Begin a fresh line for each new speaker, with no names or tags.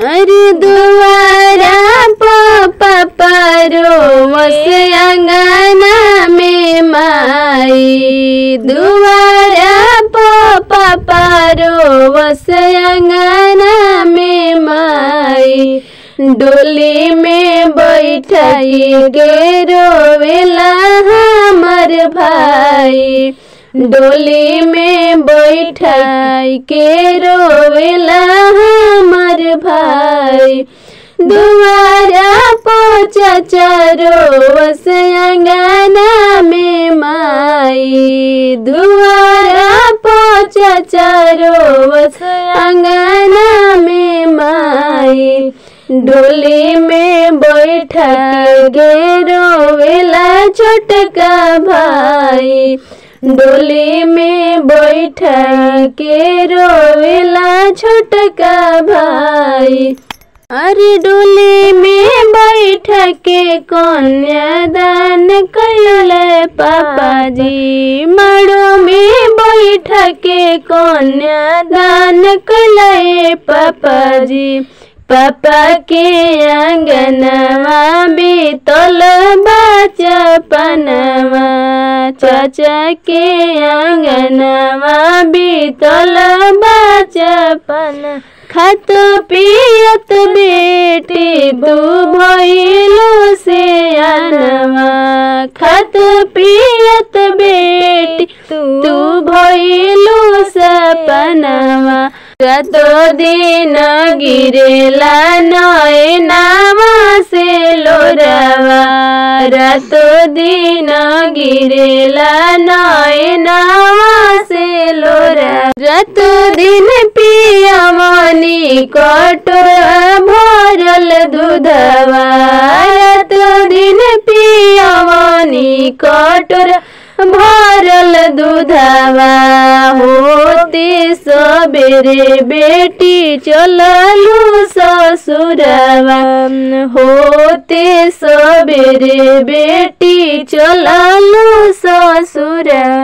अरे दुआरा पापा रोवस अंगना में माई, दुआरा पापा रोवस अंगना में माई। डोली में बैठाई के रोवेला हमर भाई, डोली में बैठाई के रोवेला हमर भाई। दुआरा चाचा रोवस अंगना में माई, दुआरा चाचा रोवस अंगना में माई। डोली में बैठा के रोवेला छोटका भाई, डोली में बैठा के रोवेला छोटका भाई। अरे डोली में बैठ के कन्यादान कैले पापा जी, मड़ो में बैठ के कन्यादान कैले पापा जी। पापा के आंगनवा बीतल बचपनवा, चाचा के आंगनवा बीतल बचपन। खत पियत बेटी दू भइलू से अनवा, खत पियत बेटी तू भइलू सपनवा। रातो दिन गिरेला नैनवा से लोरवा, रातो दिन गिरेला नैनवा से लोरवा। रातो दिन पियमनी कटोर भरल दूधवा, रातो दिन पियमनी कटोर भरल दूधवा। होते सबेरे बेटी चललू ससुरवा, होते सबेरे बेटी चललू ससुरवा।